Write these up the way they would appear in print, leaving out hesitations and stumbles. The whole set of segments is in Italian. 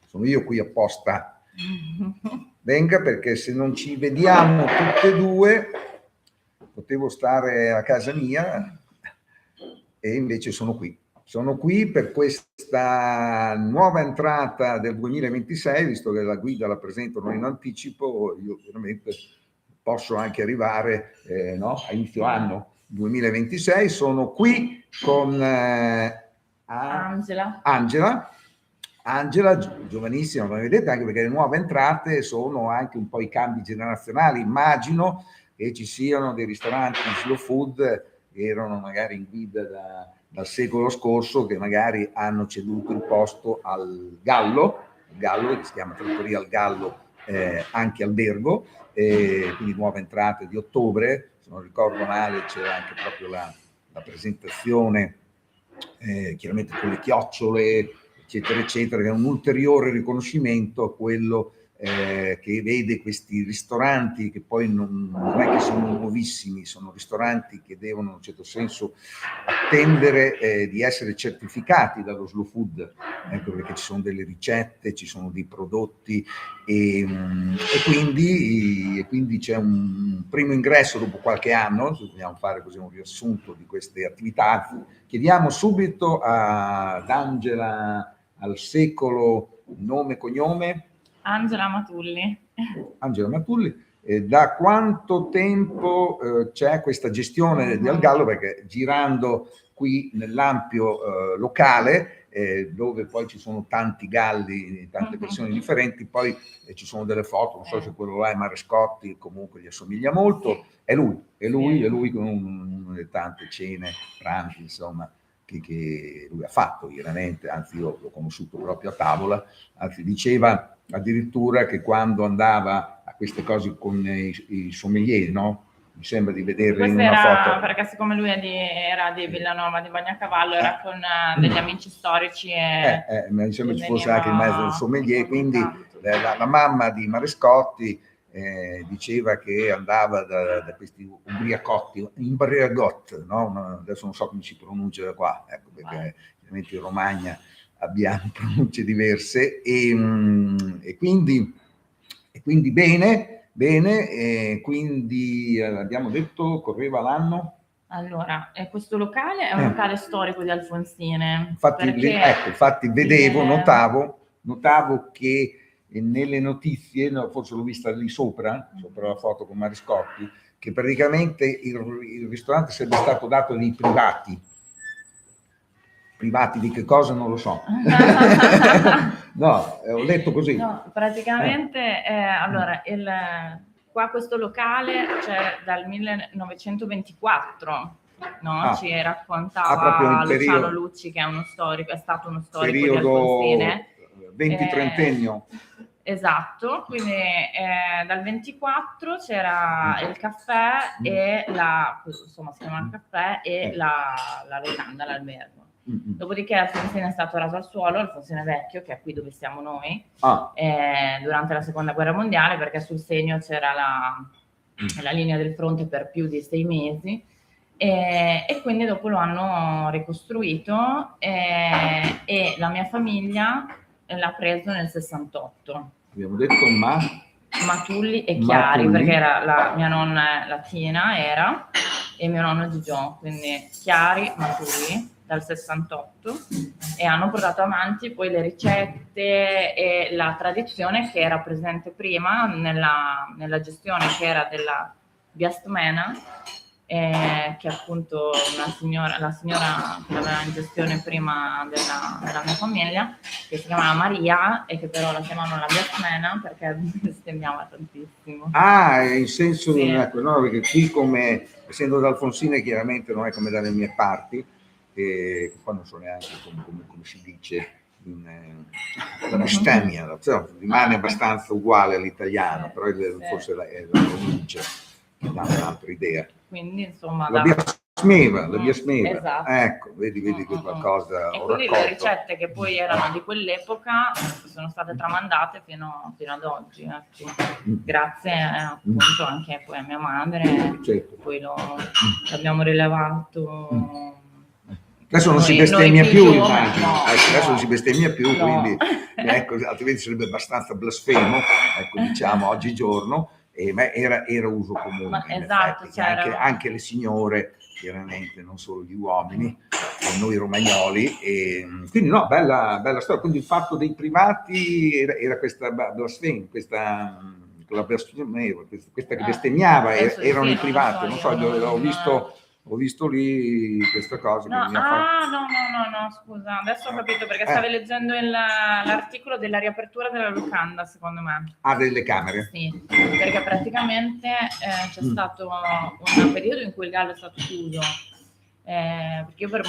sono io qui apposta. Venga, perché se non ci vediamo tutte e due, potevo stare a casa mia e invece sono qui. Sono qui per questa nuova entrata del 2026, visto che la guida la presentano in anticipo, io veramente posso anche arrivare a inizio anno 2026. Sono qui con Angela, giovanissima, come vedete, anche perché le nuove entrate sono anche un po' i cambi generazionali. Immagino che ci siano dei ristoranti slow food che erano magari in guida dal secolo scorso, che magari hanno ceduto il posto al Gallo, che si chiama Trattoria al Gallo, anche albergo, quindi nuove entrate di ottobre. Se non ricordo male c'era anche proprio la presentazione, chiaramente con le chiocciole, eccetera, eccetera, che è un ulteriore riconoscimento a quello che vede questi ristoranti che poi non è che sono nuovissimi, sono ristoranti che devono in un certo senso attendere di essere certificati dallo slow food, ecco, perché ci sono delle ricette, ci sono dei prodotti e quindi c'è un primo ingresso dopo qualche anno. Dobbiamo fare così un riassunto di queste attività. Chiediamo subito ad Angela Al Secolo nome e cognome. Angela Matulli. Angela Matulli. Da quanto tempo c'è questa gestione di Al Gallo? Perché girando qui nell'ampio locale, dove poi ci sono tanti galli, tante persone differenti, poi ci sono delle foto, non so se quello là è Marescotti, comunque gli assomiglia molto. È lui con una delle tante cene, pranzi, insomma, che lui ha fatto chiaramente, anzi io l'ho conosciuto proprio a tavola, anzi diceva addirittura che quando andava a queste cose con i sommelier, no? Mi sembra di vederle in una foto. Perché siccome lui era di Villanova di Bagnacavallo, era con degli amici storici mi sembra ci fosse anche in mezzo un sommelier, quindi la mamma di Marescotti diceva che andava da questi imbriagot, no? Adesso non so come si pronuncia qua, ecco, perché chiaramente in Romagna abbiamo pronunce diverse e quindi bene, quindi abbiamo detto correva l'anno. Allora, questo locale è un locale storico di Alfonsine. Infatti vedevo, notavo che nelle notizie, forse l'ho vista lì sopra la foto con Marescotti, che praticamente il ristorante sarebbe stato dato dei privati di che cosa non lo so. No, ho letto così. No, praticamente allora qua questo locale c'è dal 1924, no? Ci raccontava Luciano Lucci, che è stato uno storico di Alfonsine. 20-30ennio. Esatto, quindi dal 24 c'era il caffè e insomma si chiama il caffè e la locanda, l'albergo. Dopodiché Alfonsine è stato raso al suolo, Alfonsine Vecchio, che è qui dove siamo noi, durante la seconda guerra mondiale, perché sul segno c'era la linea del fronte per più di 6 mesi, e quindi dopo lo hanno ricostruito e la mia famiglia l'ha preso nel 68. Abbiamo detto Matulli e Chiari, perché la mia nonna latina era e mio nonno Gigio, quindi Chiari, Matulli dal 68, e hanno portato avanti poi le ricette e la tradizione che era presente prima nella gestione, che era della Biastmena, che appunto la signora che aveva in gestione prima della mia famiglia, che si chiamava Maria e che però la chiamavano la Biastmena perché bestemmiava tantissimo. In senso no, perché qui, come essendo da Alfonsine, chiaramente non è come dalle mie parti, che poi non so neanche come si dice la bestemmia, rimane abbastanza uguale all'italiano, però forse è la pronuncia che dà un'altra idea. Quindi insomma la biasmeva. Esatto. Ecco, vedi che qualcosa e ho quindi raccolto. Le ricette che poi erano di quell'epoca sono state tramandate fino ad oggi, ecco. Grazie appunto anche poi a mia madre, certo. Poi l'abbiamo rilevato Adesso non si bestemmia più, immagino. No, adesso non si bestemmia più, no. quindi ecco, altrimenti sarebbe abbastanza blasfemo, ecco, diciamo, oggigiorno, ma era uso comune, Ma in esatto, effetti, che anche le signore, chiaramente, non solo gli uomini, noi romagnoli, e quindi no, bella storia. Quindi il fatto dei privati era questa blasfema, questa che bestemmiava, erano i privati, non so, ho visto lì questa cosa. No, che mi ha fatto... no, scusa, adesso ho capito perché stavi leggendo l'articolo della riapertura della locanda, secondo me. Ah, delle camere? Sì, perché praticamente c'è stato un periodo in cui il Gallo è stato chiuso, perché io per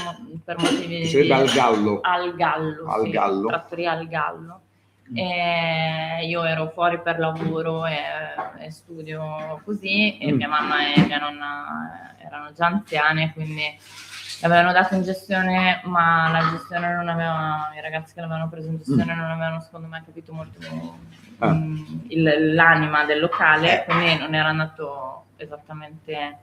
motivi di... Al Gallo. Al Gallo, al sì, Gallo. trattoria al Gallo. Io ero fuori per lavoro e studio così, e mia mamma e mia nonna erano già anziane, quindi l'avevano dato in gestione, ma la gestione non aveva, i ragazzi che l'avevano preso in gestione non avevano, secondo me, capito molto l'anima del locale, quindi non era andato esattamente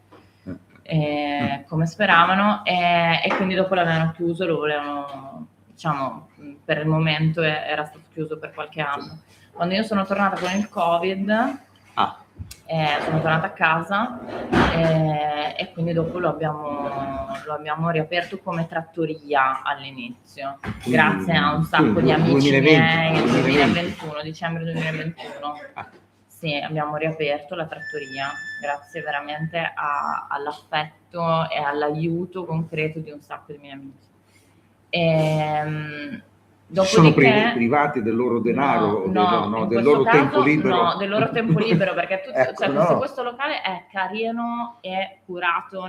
come speravano, e quindi dopo l'avevano chiuso, lo volevano, diciamo, per il momento era stato chiuso per qualche anno. Quando io sono tornata con il Covid, sono tornata a casa, e quindi dopo lo abbiamo riaperto come trattoria all'inizio, grazie a un sacco di amici miei, nel 2021, dicembre 2021. Sì, abbiamo riaperto la trattoria, grazie veramente all'affetto e all'aiuto concreto di un sacco di miei amici. Sono privati del loro denaro, del loro tempo libero? No, del loro tempo libero, perché questo locale è carino e curato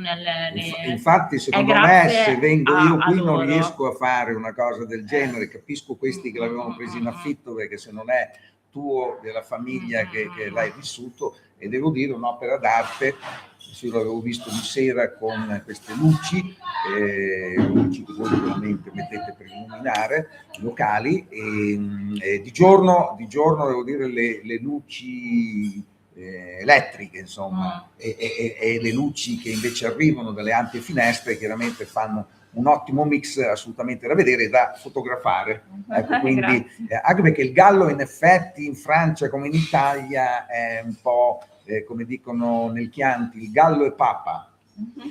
infatti, secondo me, se vengo io qui non riesco a fare una cosa del genere. Capisco questi che l'avevano preso in affitto, perché se non è tuo, della famiglia che l'hai vissuto, e devo dire un'opera d'arte. Io l'avevo visto di sera con queste luci che voi veramente mettete per illuminare locali, e di giorno devo dire le luci elettriche, insomma, e le luci che invece arrivano dalle ampie finestre chiaramente fanno un ottimo mix, assolutamente da vedere e da fotografare. Ecco, quindi anche perché il Gallo, in effetti, in Francia come in Italia è un po', come dicono nel Chianti, il Gallo è papa,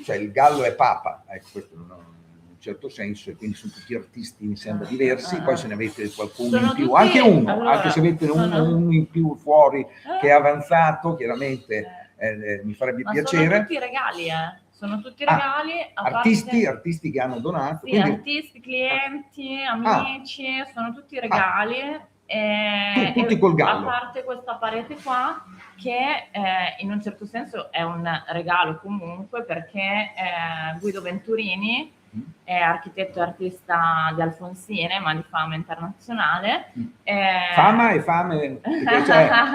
cioè il Gallo è papa, ecco, questo in un certo senso, e quindi sono tutti artisti, mi sembra, diversi. Poi se ne avete qualcuno in più, anche uno, anche se avete uno in più fuori che è avanzato, chiaramente mi farebbe piacere. Sono tutti regali, sono tutti regali, artisti che hanno donato, sì, quindi... artisti, clienti, amici, sono tutti regali. Tutti col Gallo. A parte questa parete qua, che in un certo senso è un regalo comunque, perché Guido Venturini è architetto e artista di Alfonsine, ma di fama internazionale. Fama e fame,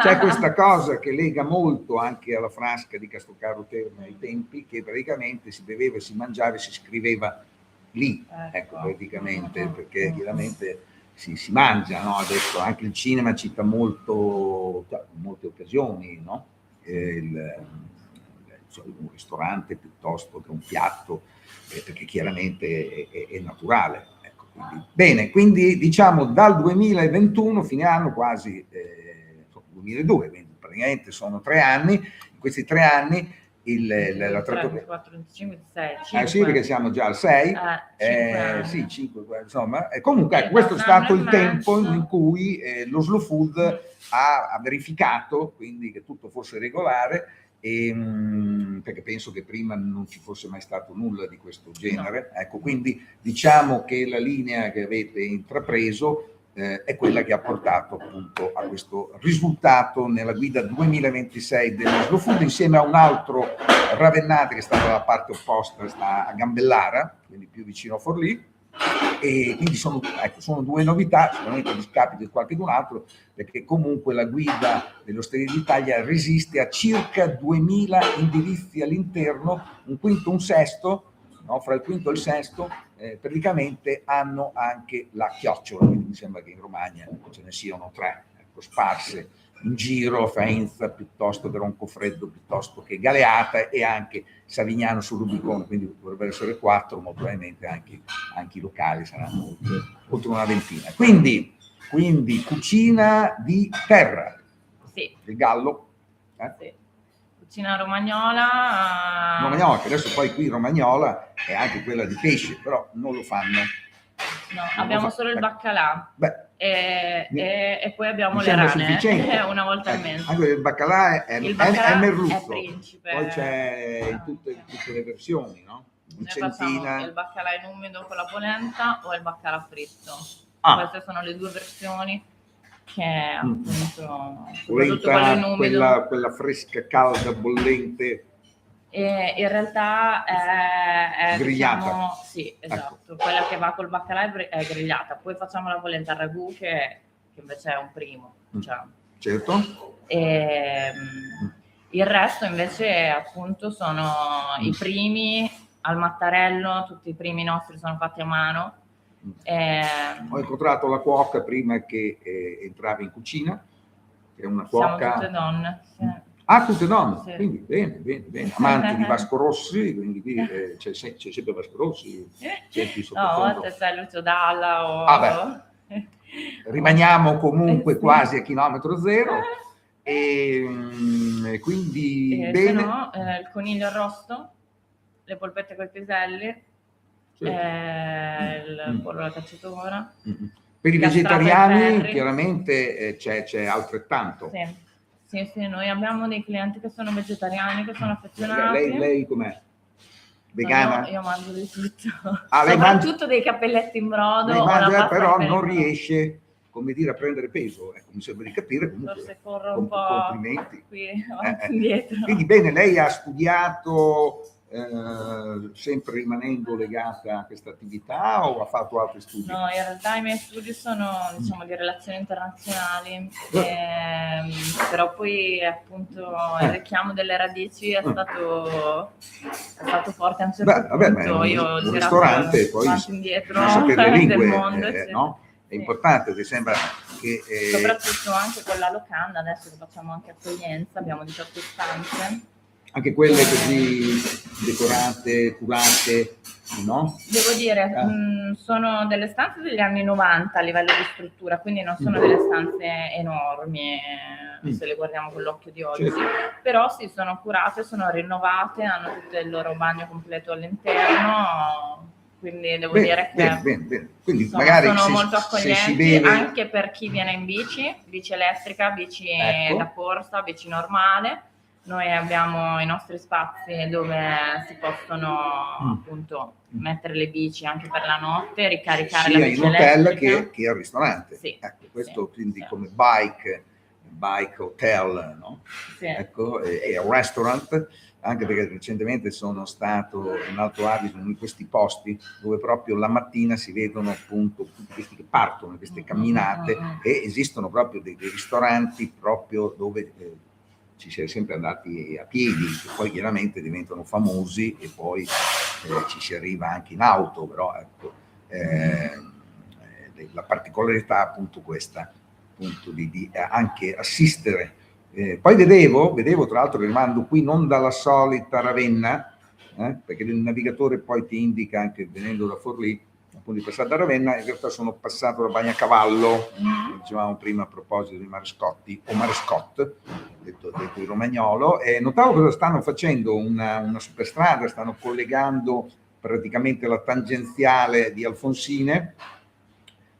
c'è questa cosa che lega molto anche alla frasca di Castrocaro Terme ai tempi, che praticamente si beveva e si mangiava e si scriveva lì, ecco, praticamente, perché chiaramente si mangia, no? Adesso anche il cinema cita molto, in molte occasioni, no? Un ristorante piuttosto che un piatto, perché chiaramente è naturale. Ecco, quindi diciamo dal 2021, fine anno quasi, 2002, quindi praticamente sono 3 anni. In questi 3 anni la 3, 4, 25, 6, sì, perché siamo già al 6, 5 5, insomma. Comunque questo è stato il tempo in cui lo Slow Food ha verificato, quindi, che tutto fosse regolare, perché penso che prima non ci fosse mai stato nulla di questo genere. No. Ecco, quindi diciamo che la linea che avete intrapreso è quella che ha portato appunto a questo risultato nella guida 2026 dello Slow Food, insieme a un altro ravennate che sta dalla parte opposta, sta a Gambellara, quindi più vicino a Forlì. E quindi sono 2 novità, sicuramente a discapito di qualche altro, perché comunque la guida dell'Osteria d'Italia resiste a circa 2000 indirizzi all'interno, un quinto, un sesto, no? Fra il quinto e il sesto praticamente hanno anche la chiocciola, quindi mi sembra che in Romagna ce ne siano 3. appunto sparse in giro, Faenza piuttosto che Roncofreddo, piuttosto che Galeata, e anche Savignano sul Rubicone, quindi dovrebbero essere 4, molto probabilmente anche i locali saranno oltre una ventina. Quindi cucina di terra, sì, il gallo, sì. Cucina romagnola. Romagnola, che adesso poi qui Romagnola è anche quella di pesce, però non lo fanno. No, abbiamo solo il baccalà. Beh, e poi abbiamo mi le sembra rane sufficiente. una volta al mese. Anche il baccalà è merluzzo, è principe. poi c'è in tutte le versioni, no? Noi facciamo il baccalà in umido con la polenta o il baccalà fritto. Queste sono le due versioni che appunto soprattutto quello in umido, quella fresca, calda, bollente. E in realtà è grigliata. Diciamo, sì, esatto. Ecco. Quella che va col baccalà è grigliata. Poi facciamo la polenta al ragù che invece è un primo. Diciamo. Certo. E il resto invece appunto sono i primi al mattarello, tutti i primi nostri sono fatti a mano. Ho incontrato la cuoca prima che entrava in cucina, che è una cuoca. Siamo tutte donne. Sì. Ah, tutte donne, sì. Quindi bene. Amanti di Vasco Rossi, quindi qui c'è sempre Vasco Rossi. No, a volte c'è Lucio Dalla o... Rimaniamo comunque quasi a chilometro zero. E quindi bene. Se no, il coniglio arrosto, le polpette coi piselli, il pollo alla cacciatora. Per i vegetariani chiaramente c'è altrettanto. Sì, noi abbiamo dei clienti che sono vegetariani, che sono affezionati. Lei com'è? Vegana? No, io mangio di tutto. Lei soprattutto dei cappelletti in brodo. Lei mangia, però non riesce, come dire, a prendere peso. Mi sembra di capire, comunque. Forse corro un po' complimenti. Qui avanti indietro. Quindi bene, lei ha studiato sempre rimanendo legata a questa attività o ha fatto altri studi? No, in realtà i miei studi sono diciamo di relazioni internazionali, però poi appunto il richiamo delle radici è stato forte a un certo punto. Io un ristorante poi avanti indietro sapere le lingue, del mondo, no? È importante, ti sembra che... Soprattutto anche con la locanda, adesso che facciamo anche accoglienza, abbiamo 18 stanze. Anche quelle così decorate, curate, no? Devo dire, sono delle stanze degli anni 90 a livello di struttura, quindi non sono delle stanze enormi se le guardiamo con l'occhio di oggi, però sì, sono curate, sono rinnovate, hanno tutto il loro bagno completo all'interno, quindi devo dire che bene. Quindi magari sono molto accoglienti anche per chi viene in bici elettrica, bici da corsa, bici normale. Noi abbiamo i nostri spazi dove si possono appunto mettere le bici anche per la notte, ricaricare la bici elettrica. Sia in hotel che al ristorante. Sì. Ecco, questo quindi come bike hotel, no? Sì. Ecco, e restaurant, anche perché recentemente sono stato in Alto Adige, in questi posti dove proprio la mattina si vedono appunto tutti questi che partono, queste camminate, e esistono proprio dei ristoranti proprio dove... ci si è sempre andati a piedi, che poi chiaramente diventano famosi e poi ci si arriva anche in auto, però ecco, la particolarità appunto questa, appunto di anche assistere. Poi vedevo tra l'altro che rimando qui non dalla solita Ravenna, perché il navigatore poi ti indica anche venendo da Forlì, appunto di passare da Ravenna, in realtà sono passato da Bagnacavallo, dicevamo prima a proposito di Marescotti, o Marescott, detto il romagnolo, e notavo cosa stanno facendo, una superstrada, stanno collegando praticamente la tangenziale di Alfonsine,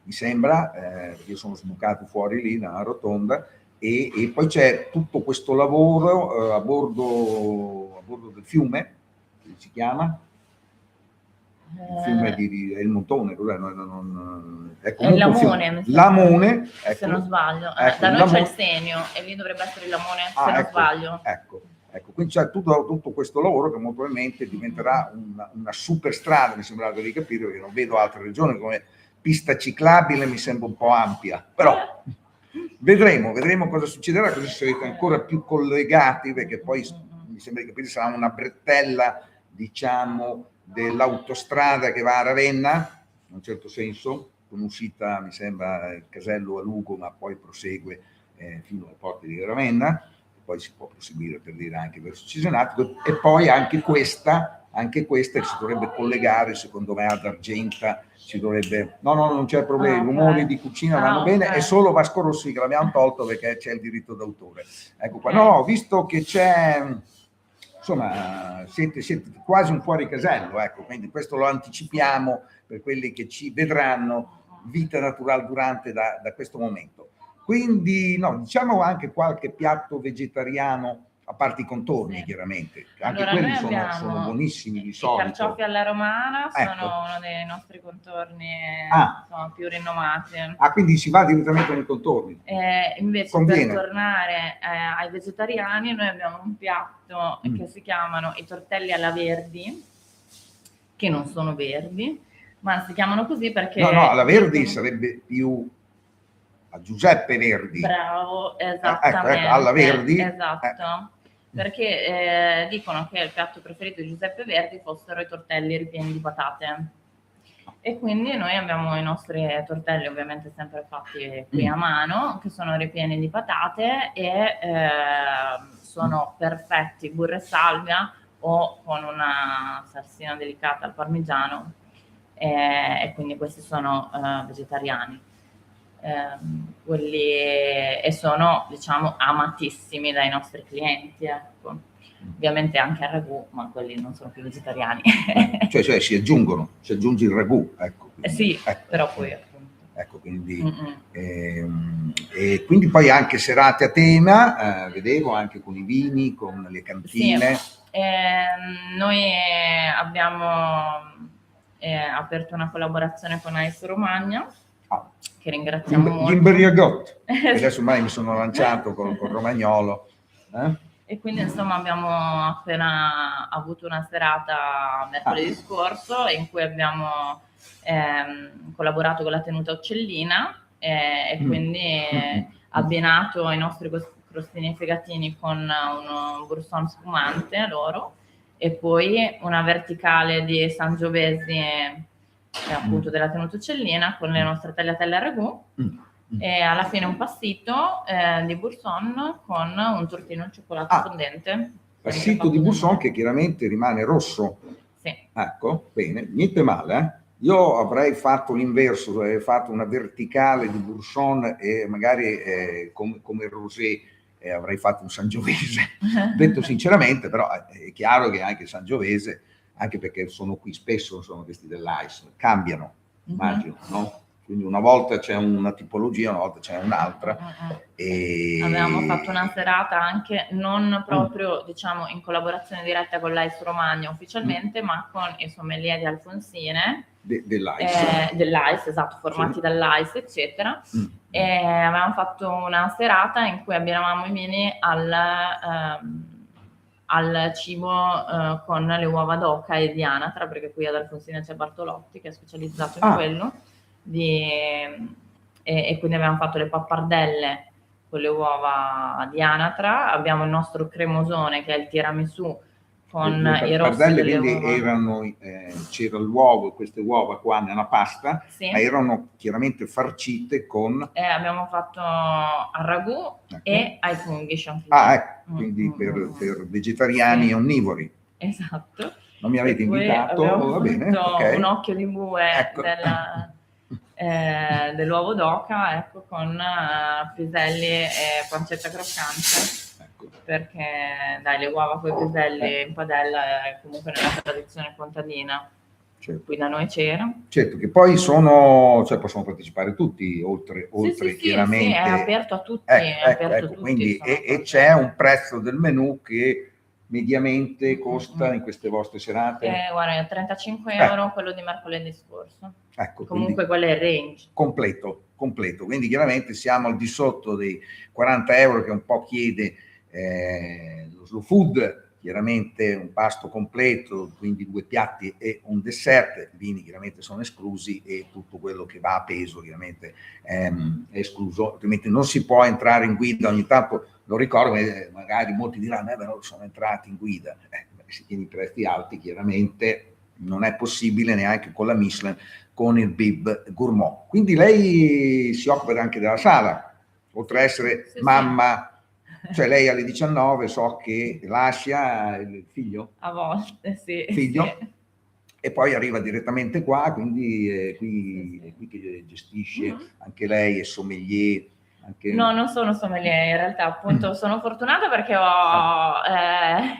mi sembra, io sono sbucato fuori lì dalla rotonda, e poi c'è tutto questo lavoro a bordo del fiume, che si chiama? Il fiume è il Montone, cos'è? È il Lamone, Lamone, ecco, se non sbaglio. Ecco, da noi c'è il Senio e lì dovrebbe essere il Lamone, se non sbaglio. Ecco, quindi c'è tutto questo lavoro che molto probabilmente diventerà una super strada, mi sembrava di capire, perché non vedo altre regioni come pista ciclabile, mi sembra un po' ampia, però vedremo cosa succederà, così sarete ancora più collegati, perché poi mi sembra di capire sarà una brettella, diciamo, dell'autostrada che va a Ravenna, in un certo senso, con uscita, mi sembra, il casello a Lugo, ma poi prosegue fino alle porte di Ravenna, poi si può proseguire per dire anche verso Cesenatico, e poi anche questa che si dovrebbe collegare secondo me ad Argenta, si dovrebbe, no non c'è problema, i rumori di cucina vanno bene, è solo Vasco Rossi che l'abbiamo tolto perché c'è il diritto d'autore, ecco qua. No, visto che c'è, insomma, siete quasi un fuori casello, ecco, quindi questo lo anticipiamo per quelli che ci vedranno vita naturale durante da questo momento. Quindi no, diciamo anche qualche piatto vegetariano, a parte i contorni, chiaramente, anche allora, quelli sono buonissimi di solito. I carciofi alla romana sono uno dei nostri contorni più rinomati. Quindi si va direttamente nei contorni. Invece conviene. Per tornare ai vegetariani, noi abbiamo un piatto che si chiamano i tortelli alla Verdi, che non sono verdi, ma si chiamano così perché... No, alla Verdi sarebbe più... a Giuseppe Verdi. Bravo, esattamente. Alla Verdi. Esatto. Perché dicono che il piatto preferito di Giuseppe Verdi fossero i tortelli ripieni di patate. E quindi noi abbiamo i nostri tortelli, ovviamente sempre fatti qui a mano, che sono ripieni di patate e sono perfetti, burro e salvia o con una salsina delicata al parmigiano, e quindi questi sono vegetariani. Quelli, e sono, diciamo, amatissimi dai nostri clienti, ecco. Ovviamente anche al ragù, ma quelli non sono più vegetariani. cioè si aggiunge il ragù, ecco. Quindi, sì, ecco, però poi appunto. Ecco, quindi e quindi poi anche serate a tema, vedevo anche con i vini, con le cantine. Sì, noi abbiamo aperto una collaborazione con Ice Romagna, che ringraziamo molto. Gli Imberiagot, adesso mai mi sono lanciato con Romagnolo. E quindi insomma abbiamo appena avuto una serata mercoledì scorso in cui abbiamo collaborato con la tenuta uccellina e quindi abbinato i nostri crostini e fegatini con un boursin spumante loro, e poi una verticale di Sangiovese appunto della tenuta uccellina con le nostre tagliatelle a ragù, e alla fine un passito di boursin con un tortino al cioccolato fondente. Passito di boursin che chiaramente rimane rosso. Sì. Ecco, bene, niente male. Io avrei fatto l'inverso, avrei fatto una verticale di boursin e magari come rosé avrei fatto un Sangiovese. Detto sinceramente, però è chiaro che anche Sangiovese, anche perché sono qui spesso, sono questi dell'Ice, cambiano, immagino, no? Quindi una volta c'è una tipologia, una volta c'è un'altra. Avevamo fatto una serata anche non proprio diciamo in collaborazione diretta con l'Ice Romagna ufficialmente, ma con i sommelier di Alfonsine. Dell'Ice, esatto, formati dall'Ice, eccetera. E avevamo fatto una serata in cui abbinavamo i vini al cibo con le uova d'oca e di anatra, perché qui ad Alfonsine c'è Bartolotti che è specializzato in quello. E quindi abbiamo fatto le pappardelle con le uova di anatra, abbiamo il nostro cremosone che è il tiramisù con i rossi delle quindi uova. C'era l'uovo, queste uova qua nella pasta, ma erano chiaramente farcite con... abbiamo fatto al ragù e ai funghi quindi per vegetariani e onnivori. Esatto. Non mi avete invitato? Va bene, un occhio di bue dell'uovo d'oca, ecco, con piselli e pancetta croccante. Perché dai, le uova con i piselli in padella è comunque nella tradizione contadina. Certo. Qui da noi c'era. Certo, che poi possono partecipare tutti, oltre chiaramente. Sì, è aperto a tutti. A tutti, quindi, e c'è un prezzo del menù che mediamente costa in queste vostre serate? Guarda, 35 euro quello di mercoledì scorso. Ecco, comunque quello è il range. Completo. Quindi chiaramente siamo al di sotto dei 40 euro che un po' chiede lo slow food, chiaramente un pasto completo, quindi 2 piatti e un dessert, i vini chiaramente sono esclusi e tutto quello che va a peso chiaramente è escluso, altrimenti non si può entrare in guida. Ogni tanto lo ricordo, magari molti diranno però sono entrati in guida, se tieni i prezzi alti chiaramente non è possibile neanche con la Michelin, con il Bib Gourmand. Quindi lei si occupa anche della sala? oltre a essere mamma, cioè lei alle 19 so che lascia il figlio? A volte, sì. Figlio? Sì. E poi arriva direttamente qua, quindi è qui che gestisce anche lei, è sommelier. No, non sono sommelier, in realtà appunto sono fortunata perché ho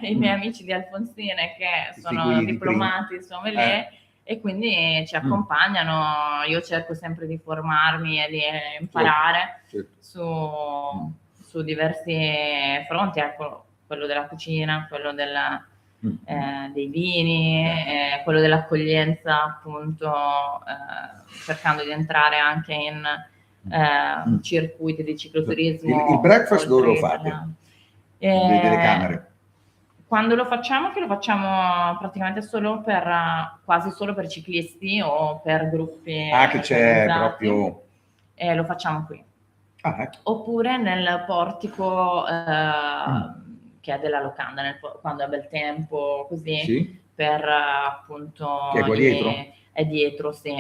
i miei amici di Alfonsine che sono diplomati sommelier e quindi ci accompagnano. Io cerco sempre di formarmi e di imparare su diversi fronti, ecco, quello della cucina, quello dei vini, quello dell'accoglienza, appunto, cercando di entrare anche in circuiti di cicloturismo. Il breakfast dove lo fate? Delle camere? Quando lo facciamo, che lo facciamo praticamente solo quasi solo per ciclisti o per gruppi che c'è proprio... lo facciamo qui. Ecco. Oppure nel portico che è della locanda, quando è bel tempo, così, per appunto... Che è qua dietro? È dietro, sì.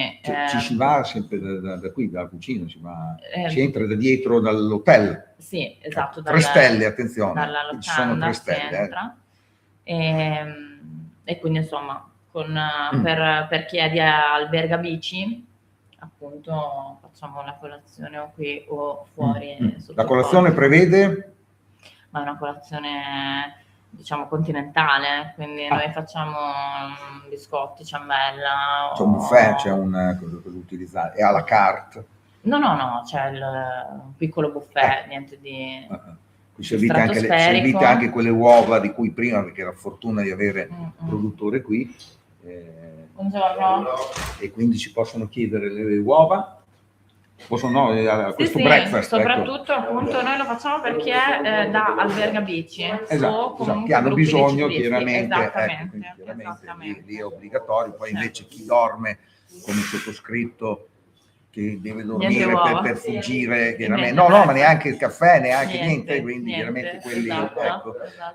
Ci si va sempre da qui, dalla cucina, si entra da dietro dall'hotel. Sì, esatto. 3 stelle, attenzione. Dalla locanda ci sono 3 stelle. Si entra. E quindi insomma, per chi è di Alberga Bici, appunto facciamo la colazione o qui o fuori. La colazione prevede? Ma è una colazione, diciamo, continentale, quindi noi facciamo biscotti, ciambella. C'è un buffet, c'è cosa utilizzare? È à la carte? No, c'è un piccolo buffet, niente di... Servite anche quelle uova di cui prima, perché era fortuna di avere un produttore qui. Buongiorno. E quindi ci possono chiedere le uova. Questo breakfast, soprattutto appunto noi lo facciamo per chi è da Alberga Bici, esatto, che hanno bisogno chiaramente, esattamente. Lì è obbligatorio. Poi invece chi dorme come sottoscritto, che deve dormire per fuggire, chiaramente. No, ma neanche il caffè, neanche niente, quindi chiaramente quelli,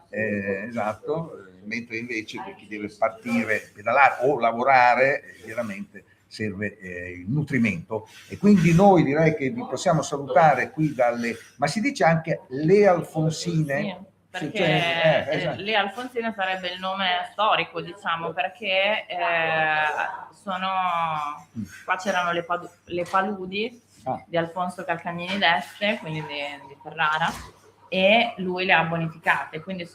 esatto, mentre invece per chi deve partire, pedalare o lavorare, chiaramente serve il nutrimento. E quindi noi direi che vi possiamo salutare qui ma si dice anche Le Alfonsine? Sì, perché Le Alfonsine sarebbe il nome storico, diciamo, perché qua c'erano le paludi di Alfonso Calcagnini d'Este, quindi di Ferrara, e lui le ha bonificate, quindi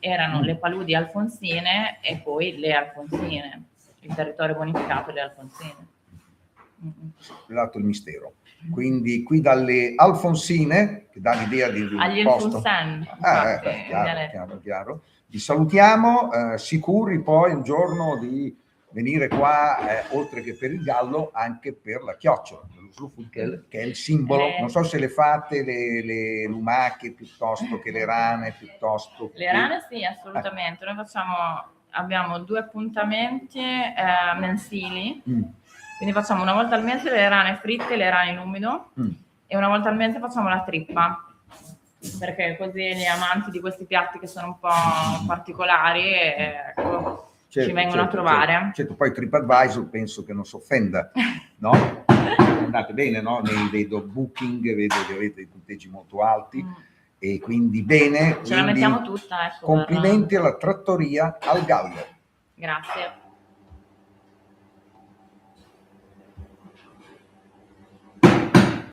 erano le paludi alfonsine e poi le Alfonsine, il territorio bonificato delle Alfonsine. Lato il mistero. Quindi qui dalle Alfonsine, che dà l'idea di un agli posto. Chiaro. Vi salutiamo, sicuri poi un giorno di venire qua, oltre che per il gallo, anche per la chiocciola, dello Slow Food, che è il simbolo. Non so se le fate le lumache piuttosto che le rane, piuttosto le rane sì, assolutamente. Noi abbiamo 2 appuntamenti mensili, quindi facciamo una volta al mese le rane fritte e le rane in umido e una volta al mese facciamo la trippa, perché così gli amanti di questi piatti che sono un po' particolari ci vengono a trovare. Certo, poi TripAdvisor penso che non si offenda, no? Andate bene, no? Vedo Booking, vedo che avete dei punteggi molto alti. E quindi bene. Ce la mettiamo tutta, ecco. Complimenti alla trattoria Al Gallo. Grazie.